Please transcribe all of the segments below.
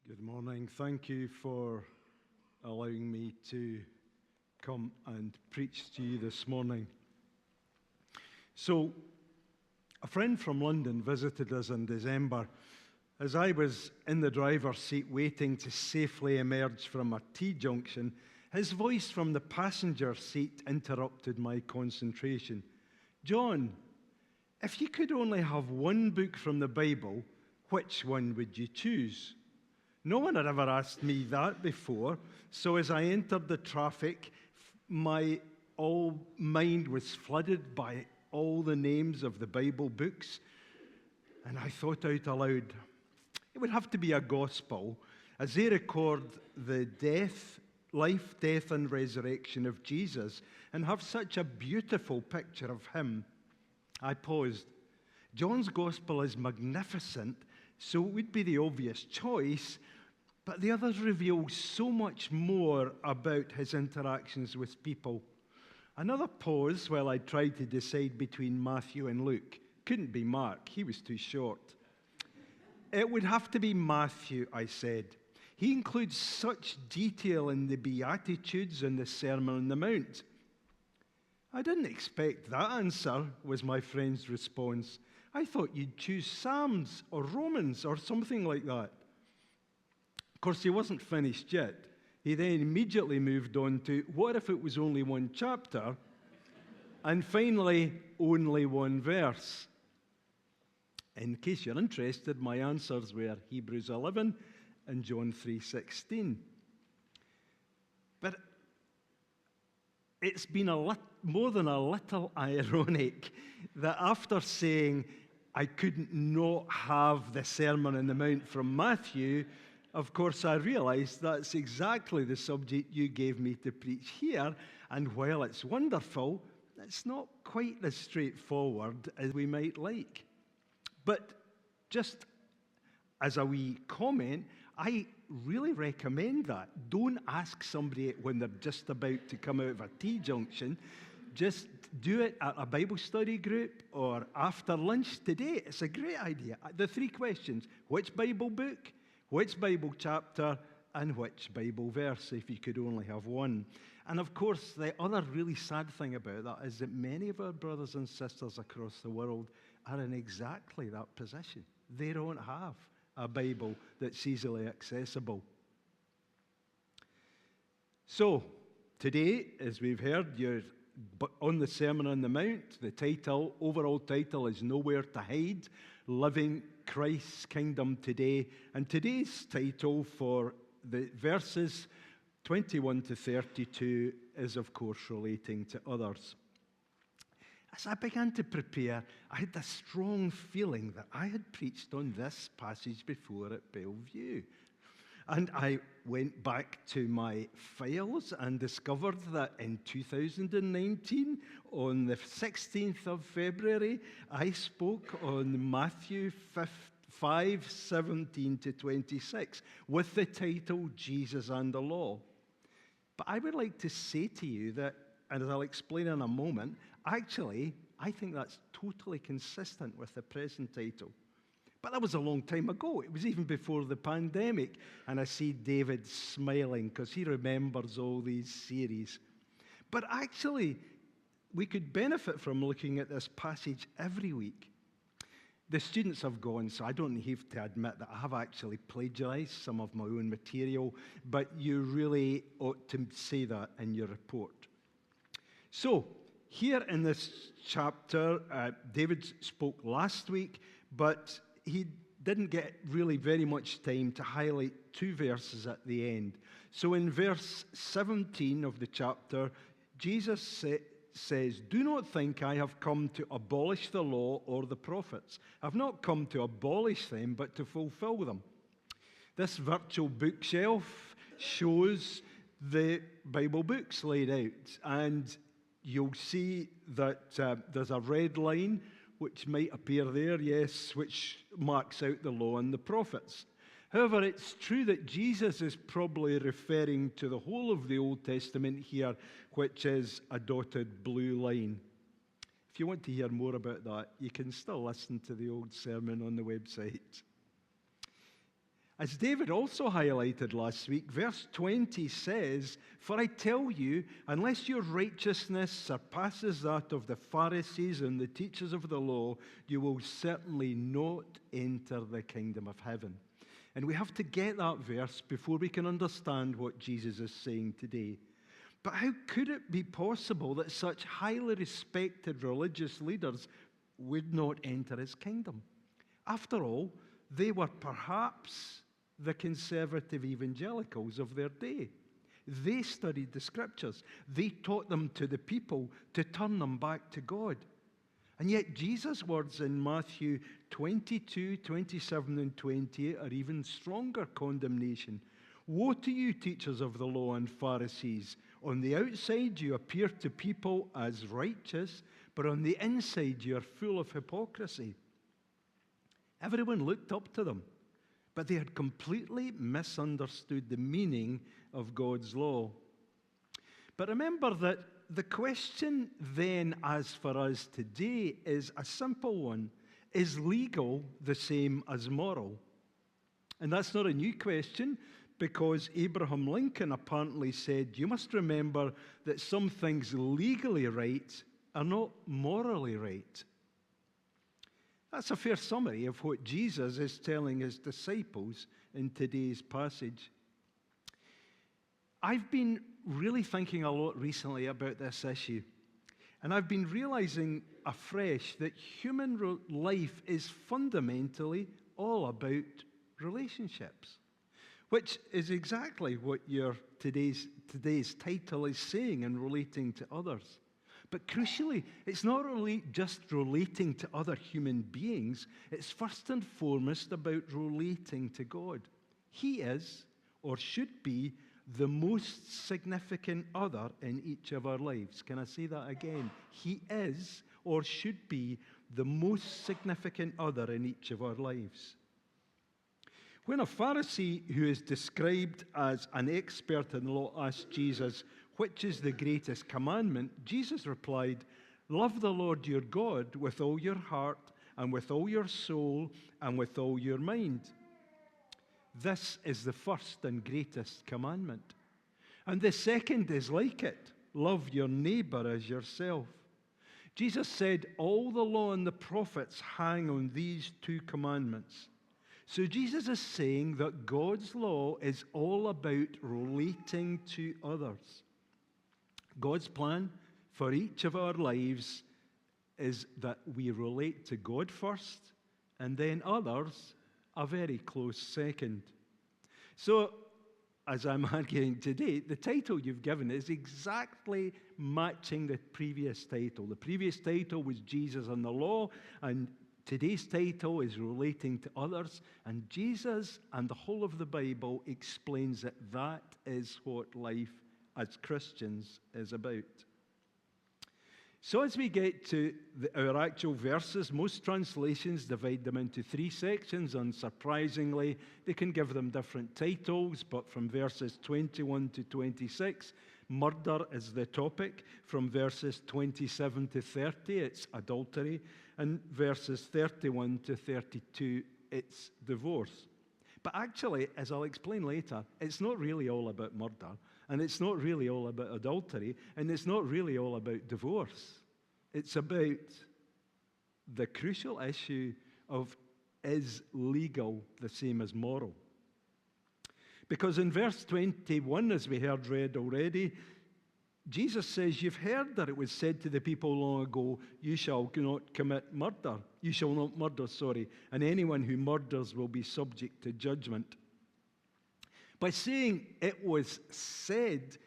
Good morning. Thank you for allowing me to come and preach to you this morning. So, a friend from London visited us in December. As I was in the driver's seat waiting to safely emerge from a T-junction, his voice from the passenger seat interrupted my concentration. "John, if you could only have one book from the Bible, which one would you choose?" No one had ever asked me that before, so as I entered the traffic, my mind was flooded by all the names of the Bible books, and I thought out aloud, it would have to be a gospel, as they record the life, death, and resurrection of Jesus, and have such a beautiful picture of him. I paused. John's gospel is magnificent, so it would be the obvious choice, but the others reveal so much more about his interactions with people. Another pause while I tried to decide between Matthew and Luke. Couldn't be Mark, he was too short. It would have to be Matthew, I said. He includes such detail in the Beatitudes and the Sermon on the Mount. "I didn't expect that answer," was my friend's response. "I thought you'd choose Psalms or Romans or something like that." Of course, he wasn't finished yet. He then immediately moved on to, what if it was only one chapter? And finally, only one verse. In case you're interested, my answers were Hebrews 11 and John 3:16. But it's been more than a little ironic that after saying I couldn't not have the Sermon on the Mount from Matthew, of course I realized that's exactly the subject you gave me to preach here, and while it's wonderful, it's not quite as straightforward as we might like. But just as a wee comment, I really recommend that. Don't ask somebody when they're just about to come out of a T-junction. Just do it at a Bible study group or after lunch today. It's a great idea. The 3 questions: which Bible book, which Bible chapter, and which Bible verse, if you could only have one. And of course, the other really sad thing about that is that many of our brothers and sisters across the world are in exactly that position. They don't have a Bible that's easily accessible. So, today, as we've heard, you're on the Sermon on the Mount. The overall title is Nowhere to Hide, Living Christ's Kingdom Today. And today's title for the verses 21 to 32 is, of course, relating to others. As I began to prepare, I had this strong feeling that I had preached on this passage before at Bellevue. And I went back to my files and discovered that in 2019, on the 16th of February, I spoke on Matthew 5:17 to 26 with the title Jesus and the Law. But I would like to say to you that, and as I'll explain in a moment, actually, I think that's totally consistent with the present title. But that was a long time ago. It was even before the pandemic. And I see David smiling because he remembers all these series. But actually, we could benefit from looking at this passage every week. The students have gone, so I don't have to admit that I have actually plagiarized some of my own material, but you really ought to say that in your report. So, here in this chapter, David spoke last week, but he didn't get really very much time to highlight 2 verses at the end. So in verse 17 of the chapter, Jesus says, "Do not think I have come to abolish the law or the prophets. I've not come to abolish them, but to fulfill them." This virtual bookshelf shows the Bible books laid out, and you'll see that there's a red line which might appear there, yes, which marks out the law and the prophets. However, it's true that Jesus is probably referring to the whole of the Old Testament here, which is a dotted blue line. If you want to hear more about that, you can still listen to the old sermon on the website. As David also highlighted last week, verse 20 says, "For I tell you, unless your righteousness surpasses that of the Pharisees and the teachers of the law, you will certainly not enter the kingdom of heaven." And we have to get that verse before we can understand what Jesus is saying today. But how could it be possible that such highly respected religious leaders would not enter his kingdom? After all, they were perhaps the conservative evangelicals of their day. They studied the scriptures. They taught them to the people to turn them back to God. And yet Jesus' words in Matthew 22, 27 and 28 are even stronger condemnation. "Woe to you, teachers of the law and Pharisees! On the outside you appear to people as righteous, but on the inside you are full of hypocrisy." Everyone looked up to them, but they had completely misunderstood the meaning of God's law. But remember that the question then, as for us today, is a simple one. Is legal the same as moral? And that's not a new question, because Abraham Lincoln apparently said, "You must remember that some things legally right are not morally right." That's a fair summary of what Jesus is telling his disciples in today's passage. I've been really thinking a lot recently about this issue, and I've been realizing afresh that human life is fundamentally all about relationships, which is exactly what your today's title is saying in relating to others. But crucially, it's not only just relating to other human beings, it's first and foremost about relating to God. He is, or should be, the most significant other in each of our lives. Can I say that again? He is, or should be, the most significant other in each of our lives. When a Pharisee who is described as an expert in law asked Jesus, "Which is the greatest commandment?" Jesus replied, "Love the Lord your God with all your heart and with all your soul and with all your mind. This is the first and greatest commandment. And the second is like it. Love your neighbor as yourself." Jesus said all the law and the prophets hang on these two commandments. So Jesus is saying that God's law is all about relating to others. God's plan for each of our lives is that we relate to God first, and then others a very close second. So, as I'm arguing today, the title you've given is exactly matching the previous title. The previous title was Jesus and the Law, and today's title is Relating to Others, and Jesus and the whole of the Bible explains that that is what life as Christians is about. So as we get to our actual verses, most translations divide them into three sections. Unsurprisingly, they can give them different titles, but from verses 21 to 26, murder is the topic. From verses 27 to 30, it's adultery. And verses 31 to 32, it's divorce. But actually, as I'll explain later, it's not really all about murder, and it's not really all about adultery, and it's not really all about divorce. It's about the crucial issue of, is legal the same as moral? Because in verse 21, as we heard read already, Jesus says, "You've heard that it was said to the people long ago, you shall not commit murder. You shall not murder, and anyone who murders will be subject to judgment." By saying it was said,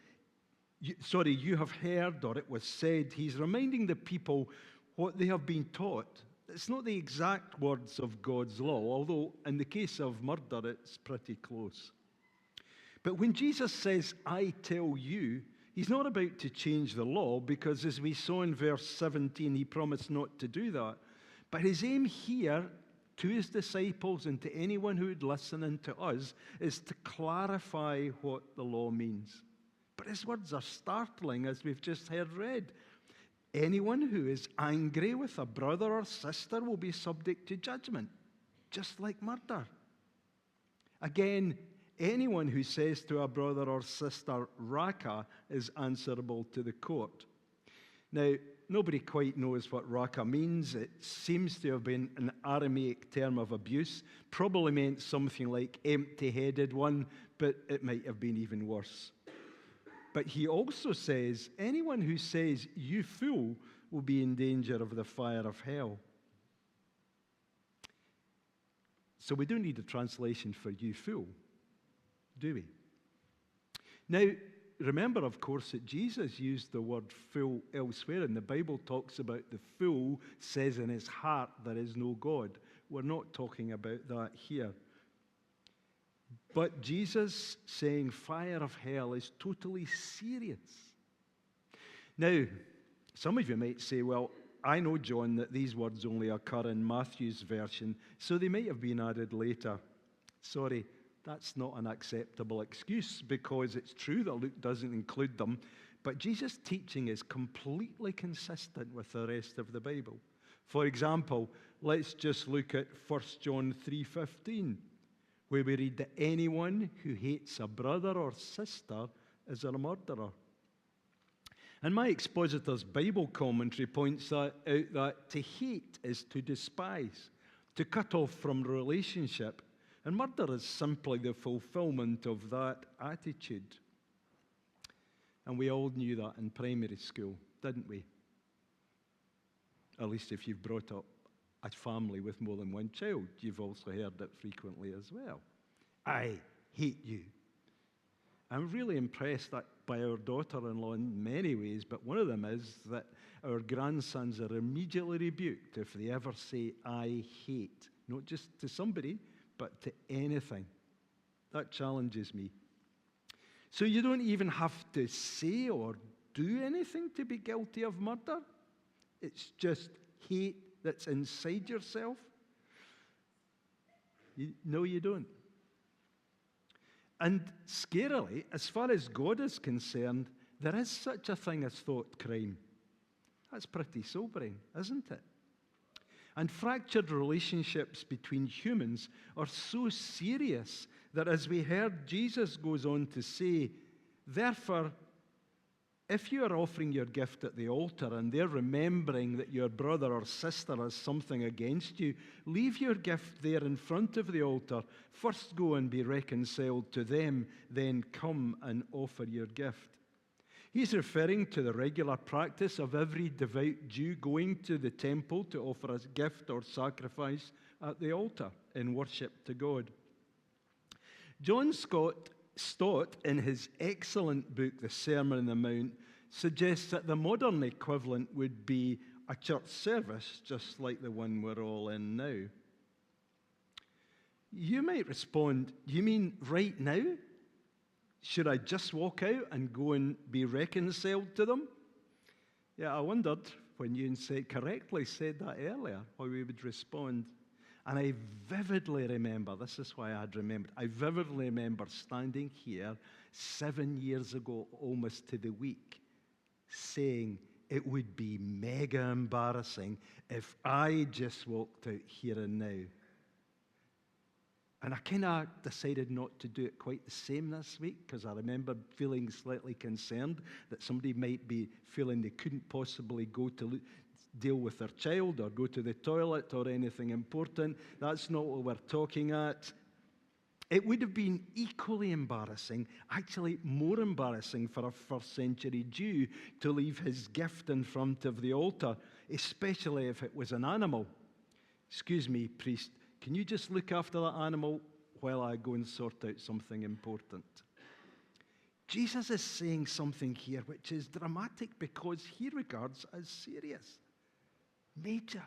you have heard, or it was said, he's reminding the people what they have been taught. It's not the exact words of God's law, although in the case of murder, it's pretty close. But when Jesus says, "I tell you," he's not about to change the law, because as we saw in verse 17, he promised not to do that. But his aim here to his disciples and to anyone who would listen and to us is to clarify what the law means. But his words are startling, as we've just heard read. Anyone who is angry with a brother or sister will be subject to judgment, just like murder. Again, anyone who says to a brother or sister, Raka, is answerable to the court. Now, nobody quite knows what Raka means. It seems to have been an Aramaic term of abuse. Probably meant something like empty-headed one, but it might have been even worse. But he also says, anyone who says, you fool, will be in danger of the fire of hell. So we don't need a translation for you fool, do we? Now, remember, of course, that Jesus used the word fool elsewhere, and the Bible talks about the fool says in his heart there is no God. We're not talking about that here. But Jesus saying fire of hell is totally serious. Now, some of you might say, well, I know, John, that these words only occur in Matthew's version, so they might have been added later. Sorry, that's not an acceptable excuse, because it's true that Luke doesn't include them, but Jesus' teaching is completely consistent with the rest of the Bible. For example, let's just look at 1 John 3:15, where we read that anyone who hates a brother or sister is a murderer. And my expositor's Bible commentary points out that to hate is to despise, to cut off from relationship, and murder is simply the fulfillment of that attitude. And we all knew that in primary school, didn't we? At least if you've brought up a family with more than one child, you've also heard it frequently as well. I hate you. I'm really impressed by our daughter-in-law in many ways, but one of them is that our grandsons are immediately rebuked if they ever say, I hate, not just to somebody, but to anything. That challenges me. So you don't even have to say or do anything to be guilty of murder. It's just hate that's inside yourself. No, you don't. And scarily, as far as God is concerned, there is such a thing as thought crime. That's pretty sobering, isn't it? And fractured relationships between humans are so serious that, as we heard, Jesus goes on to say, therefore, if you are offering your gift at the altar and they're remembering that your brother or sister has something against you, leave your gift there in front of the altar. First go and be reconciled to them, then come and offer your gift. He's referring to the regular practice of every devout Jew going to the temple to offer a gift or sacrifice at the altar in worship to God. John Stott, in his excellent book, The Sermon on the Mount, suggests that the modern equivalent would be a church service, just like the one we're all in now. You might respond, you mean right now? Should I just walk out and go and be reconciled to them? Yeah, I wondered when you correctly said that earlier, how we would respond. And I vividly remember, this is why I had remembered, I vividly remember standing here 7 years ago, almost to the week, saying it would be mega embarrassing if I just walked out here and now. And I kind of decided not to do it quite the same this week, because I remember feeling slightly concerned that somebody might be feeling they couldn't possibly go to deal with their child or go to the toilet or anything important. That's not what we're talking at. It would have been equally embarrassing, actually more embarrassing for a first century Jew to leave his gift in front of the altar, especially if it was an animal. Excuse me, priest, can you just look after that animal while I go and sort out something important? Jesus is saying something here which is dramatic because he regards as serious. Major.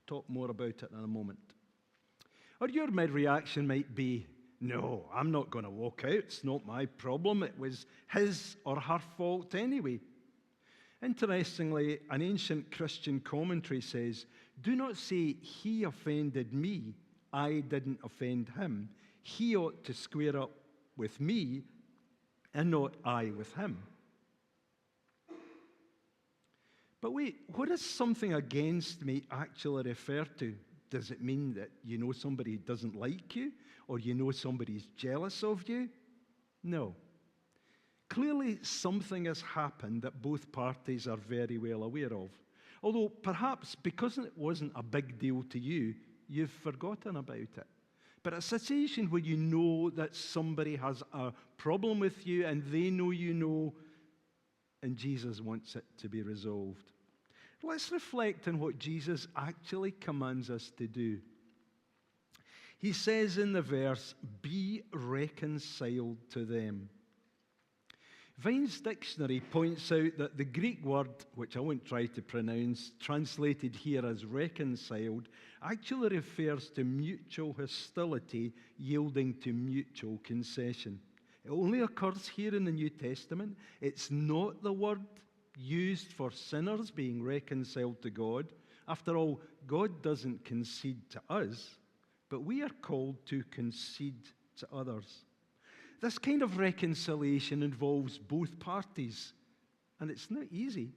Talk more about it in a moment. Or your reaction might be, no, I'm not going to walk out. It's not my problem. It was his or her fault anyway. Interestingly, an ancient Christian commentary says, do not say he offended me, I didn't offend him. He ought to square up with me and not I with him. But wait, what does something against me actually refer to? Does it mean that you know somebody doesn't like you or you know somebody's jealous of you? No. Clearly, something has happened that both parties are very well aware of. Although, perhaps because it wasn't a big deal to you, you've forgotten about it. But a situation where you know that somebody has a problem with you and they know you know, and Jesus wants it to be resolved. Let's reflect on what Jesus actually commands us to do. He says in the verse, be reconciled to them. Vine's dictionary points out that the Greek word, which I won't try to pronounce, translated here as reconciled, actually refers to mutual hostility yielding to mutual concession. It only occurs here in the New Testament. It's not the word used for sinners being reconciled to God. After all, God doesn't concede to us, but we are called to concede to others. This kind of reconciliation involves both parties, and it's not easy.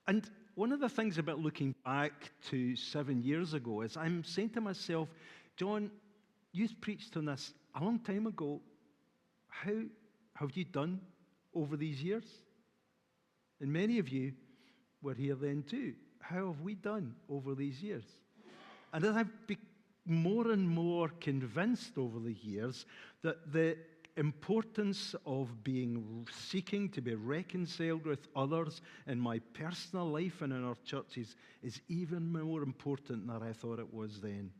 And one of the things about looking back to 7 years ago is I'm saying to myself, John, you preached on this a long time ago. How have you done over these years? And many of you were here then too. How have we done over these years? And as I've become more and more convinced over the years that the importance of seeking to be reconciled with others in my personal life and in our churches is even more important than I thought it was then.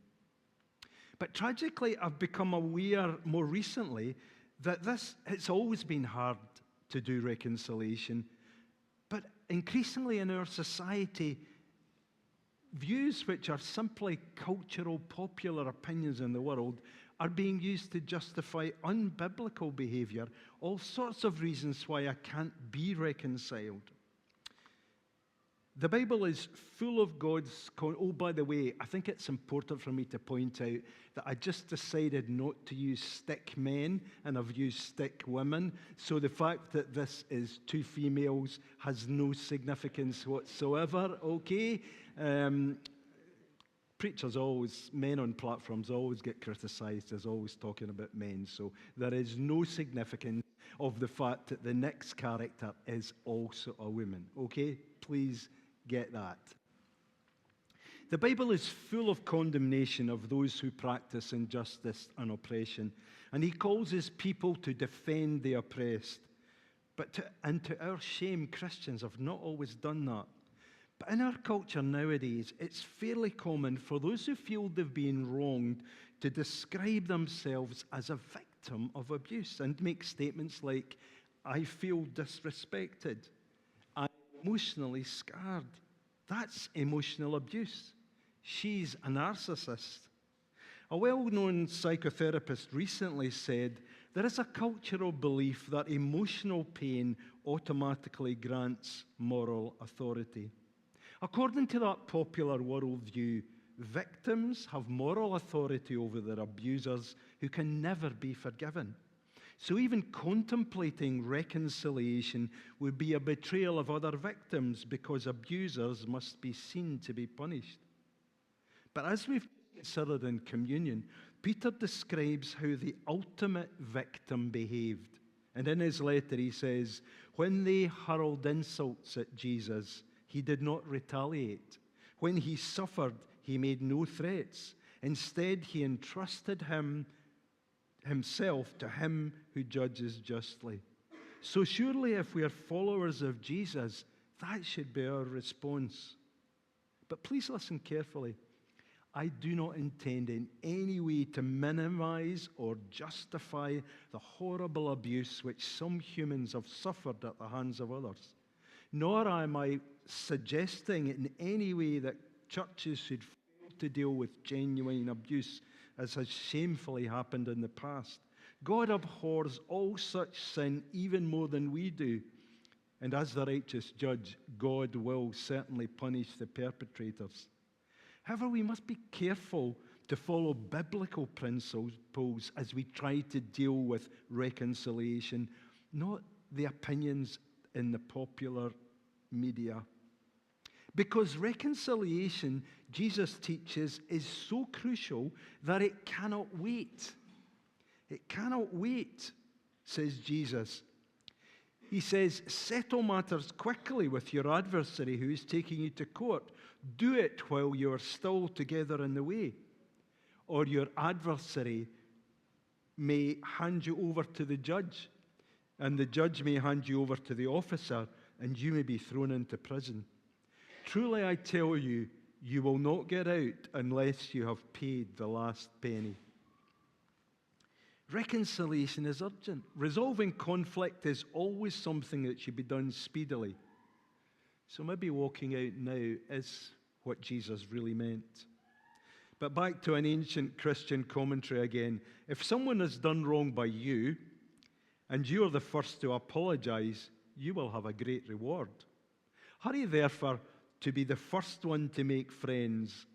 But tragically, I've become aware more recently that it's always been hard to do reconciliation, but increasingly in our society, views which are simply cultural, popular opinions in the world are being used to justify unbiblical behavior, all sorts of reasons why I can't be reconciled. The Bible is full of God's... Oh, by the way, I think it's important for me to point out that I just decided not to use stick men and I've used stick women. So the fact that this is two females has no significance whatsoever, okay? Preachers always, men on platforms always get criticized as always talking about men. So there is no significance of the fact that the next character is also a woman, okay? Please get that. The Bible is full of condemnation of those who practice injustice and oppression, and he calls his people to defend the oppressed. But to our shame, Christians have not always done that. But in our culture nowadays, it's fairly common for those who feel they've been wronged to describe themselves as a victim of abuse and make statements like, I feel disrespected. I'm emotionally scarred. That's emotional abuse. She's a narcissist. A well-known psychotherapist recently said, there is a cultural belief that emotional pain automatically grants moral authority. According to that popular worldview, victims have moral authority over their abusers who can never be forgiven. So even contemplating reconciliation would be a betrayal of other victims because abusers must be seen to be punished. But as we've considered in communion, Peter describes how the ultimate victim behaved. And in his letter he says, when they hurled insults at Jesus, he did not retaliate. When he suffered, he made no threats. Instead, he entrusted himself to him who judges justly. So surely if we are followers of Jesus, that should be our response. But please listen carefully. I do not intend in any way to minimize or justify the horrible abuse which some humans have suffered at the hands of others. Nor am I suggesting in any way that churches should fail to deal with genuine abuse, as has shamefully happened in the past. God abhors all such sin even more than we do. And as the righteous judge, God will certainly punish the perpetrators. However, we must be careful to follow biblical principles as we try to deal with reconciliation, not the opinions in the popular media. Because reconciliation, Jesus teaches, is so crucial that it cannot wait. It cannot wait, says Jesus. He says, settle matters quickly with your adversary who is taking you to court. Do it while you are still together in the way, or your adversary may hand you over to the judge, and the judge may hand you over to the officer, and you may be thrown into prison. Truly, I tell you, you will not get out unless you have paid the last penny. Reconciliation is urgent. Resolving conflict is always something that should be done speedily. So maybe walking out now is what Jesus really meant. But back to an ancient Christian commentary again. If someone has done wrong by you, and you are the first to apologize, you will have a great reward. Hurry, therefore, to be the first one to make friends.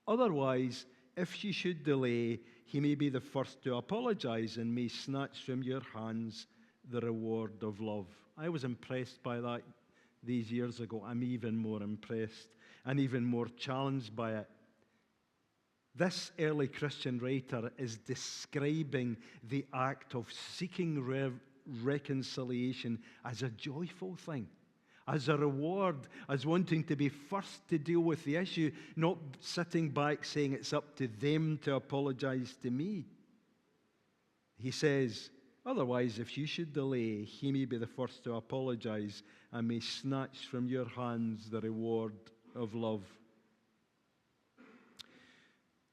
Otherwise, if you should delay, he may be the first to apologize and may snatch from your hands the reward of love. I was impressed by that these years ago. I'm even more impressed and even more challenged by it. This early Christian writer is describing the act of seeking reconciliation as a joyful thing, as a reward, as wanting to be first to deal with the issue, not sitting back saying it's up to them to apologize to me. He says, otherwise, if you should delay, he may be the first to apologize and may snatch from your hands the reward of love.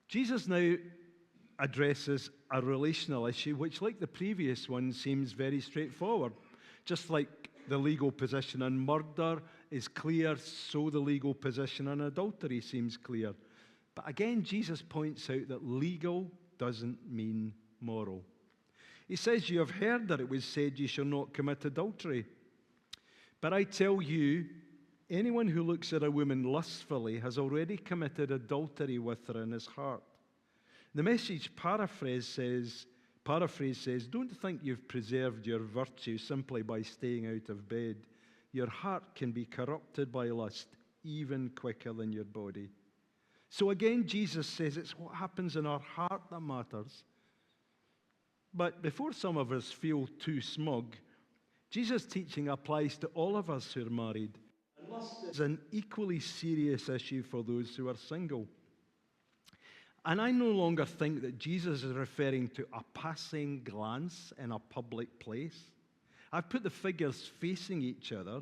Jesus now addresses a relational issue which, like the previous one, seems very straightforward. Just like the legal position on murder is clear, so the legal position on adultery seems clear. But again, Jesus points out that legal doesn't mean moral. He says, you have heard that it was said, you shall not commit adultery. But I tell you, anyone who looks at a woman lustfully has already committed adultery with her in his heart. The Message paraphrase says, don't think you've preserved your virtue simply by staying out of bed. Your heart can be corrupted by lust even quicker than your body. So again, Jesus says it's what happens in our heart that matters. But before some of us feel too smug, Jesus' teaching applies to all of us who are married. And lust is an equally serious issue for those who are single. And I no longer think that Jesus is referring to a passing glance in a public place. I've put the figures facing each other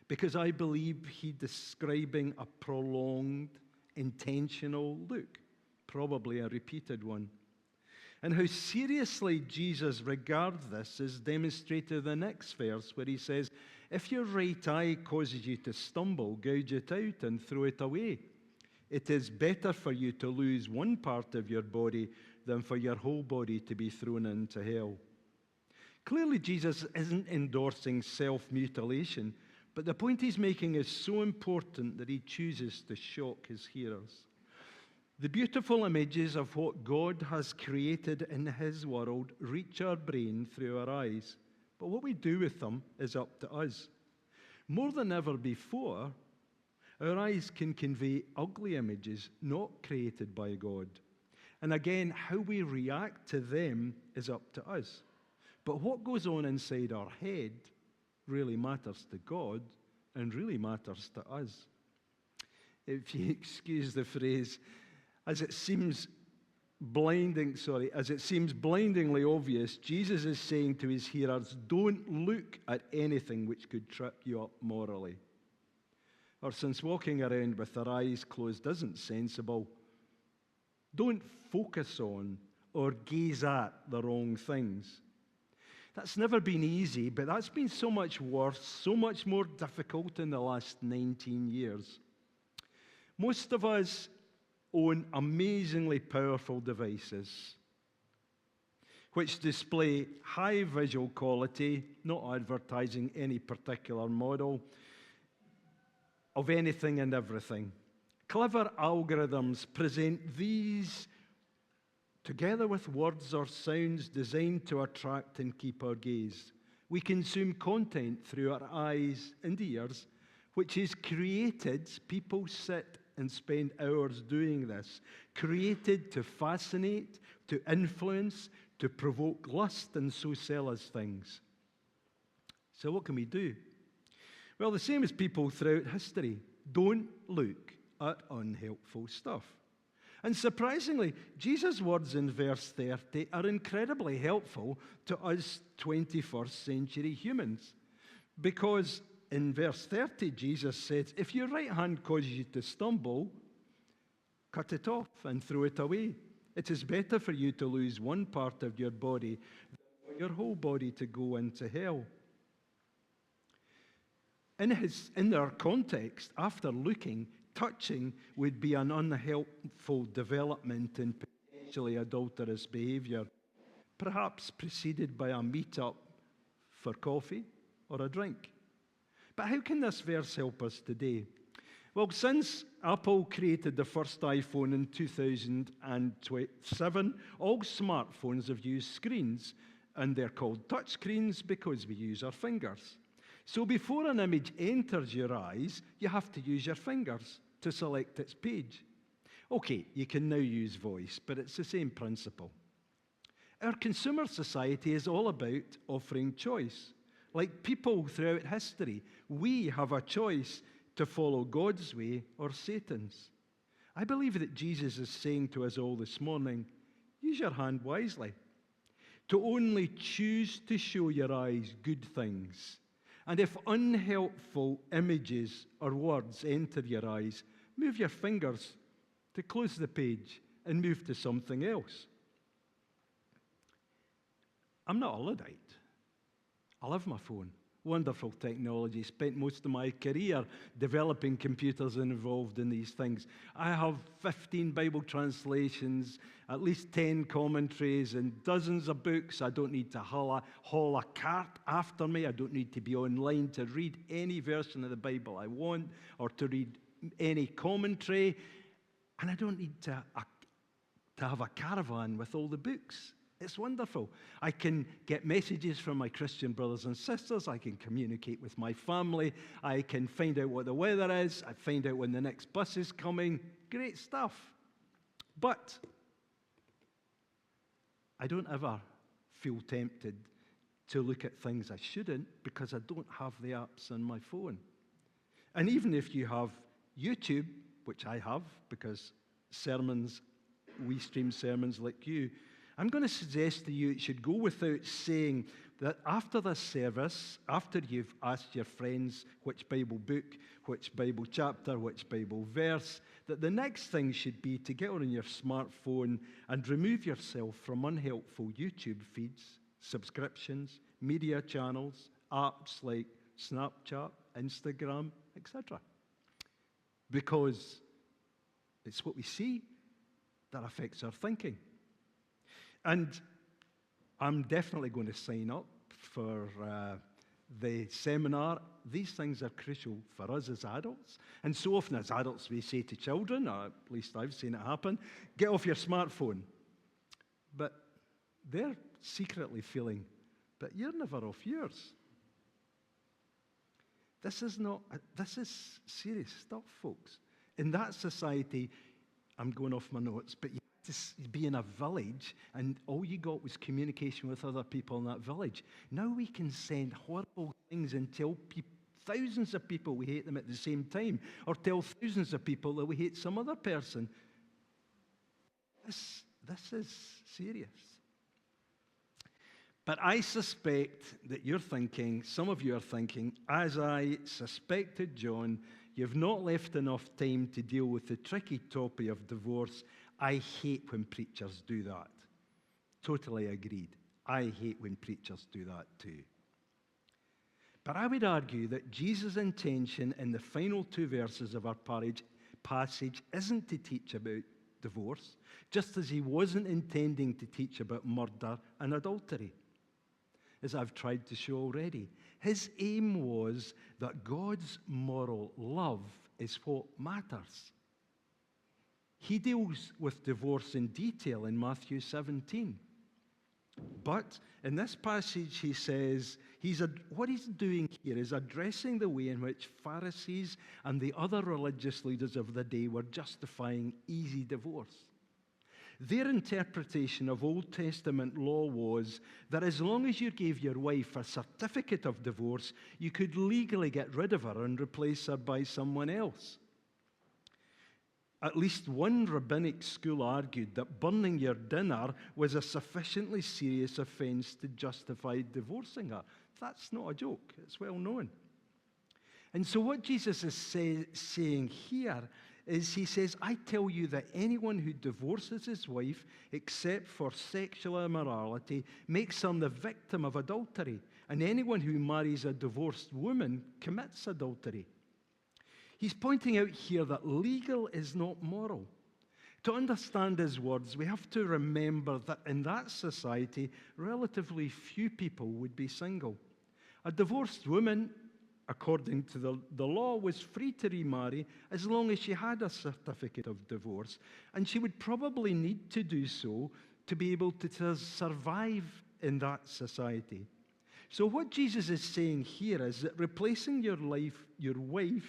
because I believe he's describing a prolonged, intentional look, probably a repeated one. And how seriously Jesus regards this is demonstrated in the next verse where he says, if your right eye causes you to stumble, gouge it out and throw it away. It is better for you to lose one part of your body than for your whole body to be thrown into hell. Clearly, Jesus isn't endorsing self-mutilation, but the point he's making is so important that he chooses to shock his hearers. The beautiful images of what God has created in his world reach our brain through our eyes, but what we do with them is up to us. More than ever before, our eyes can convey ugly images not created by God. And again, how we react to them is up to us. But what goes on inside our head really matters to God and really matters to us. If you excuse the phrase, as it seems blindingly obvious, Jesus is saying to his hearers, don't look at anything which could trip you up morally. Or since walking around with our eyes closed isn't sensible, don't focus on or gaze at the wrong things. That's never been easy, but that's been so much worse, so much more difficult in the last 19 years. Most of us own amazingly powerful devices which display high visual quality, not advertising any particular model, of anything and everything. Clever algorithms present these together with words or sounds designed to attract and keep our gaze. We consume content through our eyes and ears, which is created, people sit and spend hours doing this, created to fascinate, to influence, to provoke lust, and so sell us things. So what can we do? Well, the same as people throughout history. Don't look at unhelpful stuff. And surprisingly, Jesus' words in verse 30 are incredibly helpful to us 21st century humans. Because in verse 30, Jesus said, if your right hand causes you to stumble, cut it off and throw it away. It is better for you to lose one part of your body than for your whole body to go into hell. In their context, after looking, touching would be an unhelpful development in potentially adulterous behavior, perhaps preceded by a meet-up for coffee or a drink. But how can this verse help us today? Well, since Apple created the first iPhone in 2007, all smartphones have used screens, and they're called touch screens because we use our fingers. So before an image enters your eyes, you have to use your fingers to select its page. Okay, you can now use voice, but it's the same principle. Our consumer society is all about offering choice. Like people throughout history, we have a choice to follow God's way or Satan's. I believe that Jesus is saying to us all this morning, use your hand wisely. To only choose to show your eyes good things. And if unhelpful images or words enter your eyes, move your fingers to close the page and move to something else. I'm not a Luddite. I love my phone. Wonderful technology. Spent most of my career developing computers involved in these things. I have 15 Bible translations, at least 10 commentaries, and dozens of books. I don't need to haul a cart after me. I don't need to be online to read any version of the Bible I want or to read any commentary. And I don't need to have a caravan with all the books. It's wonderful. I can get messages from my Christian brothers and sisters. I can communicate with my family. I can find out what the weather is. I find out when the next bus is coming. Great stuff. But I don't ever feel tempted to look at things I shouldn't because I don't have the apps on my phone. And even if you have YouTube, which I have because we stream sermons like you, I'm going to suggest to you it should go without saying that after this service, after you've asked your friends which Bible book, which Bible chapter, which Bible verse, that the next thing should be to get on your smartphone and remove yourself from unhelpful YouTube feeds, subscriptions, media channels, apps like Snapchat, Instagram, etc. Because it's what we see that affects our thinking. And I'm definitely going to sign up for the seminar. These things are crucial for us as adults. And so often as adults we say to children, or at least I've seen it happen, get off your smartphone. But they're secretly feeling, but you're never off yours. This is serious stuff, folks. In that society, I'm going off my notes, but you to be in a village and all you got was communication with other people in that village. Now we can send horrible things and tell thousands of people we hate them at the same time, or tell thousands of people that we hate some other person. This is serious. But I suspect that you're thinking, some of you are thinking, as I suspected John, you've not left enough time to deal with the tricky topic of divorce. I hate when preachers do that. Totally agreed. I hate when preachers do that too. But I would argue that Jesus' intention in the final two verses of our passage isn't to teach about divorce, just as he wasn't intending to teach about murder and adultery, as I've tried to show already. His aim was that God's moral love is what matters. He deals with divorce in detail in Matthew 17. But in this passage, he says what he's doing here is addressing the way in which Pharisees and the other religious leaders of the day were justifying easy divorce. Their interpretation of Old Testament law was that as long as you gave your wife a certificate of divorce, you could legally get rid of her and replace her by someone else. At least one rabbinic school argued that burning your dinner was a sufficiently serious offense to justify divorcing her. That's not a joke. It's well known. And so what Jesus is saying here is he says, I tell you that anyone who divorces his wife except for sexual immorality makes her the victim of adultery, and anyone who marries a divorced woman commits adultery. He's pointing out here that legal is not moral. To understand his words, we have to remember that in that society, relatively few people would be single. A divorced woman, according to the law, was free to remarry as long as she had a certificate of divorce, and she would probably need to do so to be able to survive in that society. So what Jesus is saying here is that replacing your wife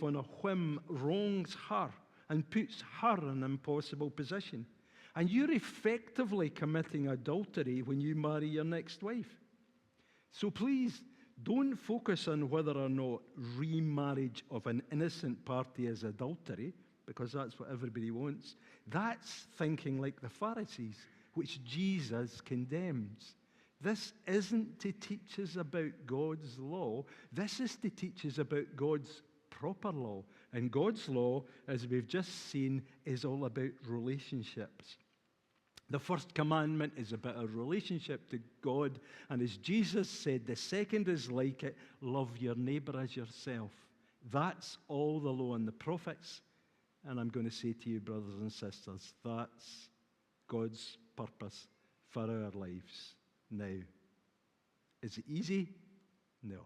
on a whim wrongs her and puts her in an impossible position. And you're effectively committing adultery when you marry your next wife. So please, don't focus on whether or not remarriage of an innocent party is adultery, because that's what everybody wants. That's thinking like the Pharisees, which Jesus condemns. This isn't to teach us about God's law. This is to teach us about God's proper law. And God's law, as we've just seen, is all about relationships. The first commandment is about a relationship to God. And as Jesus said, the second is like it, love your neighbor as yourself. That's all the law and the prophets. And I'm going to say to you, brothers and sisters, that's God's purpose for our lives. Now, is it easy? No.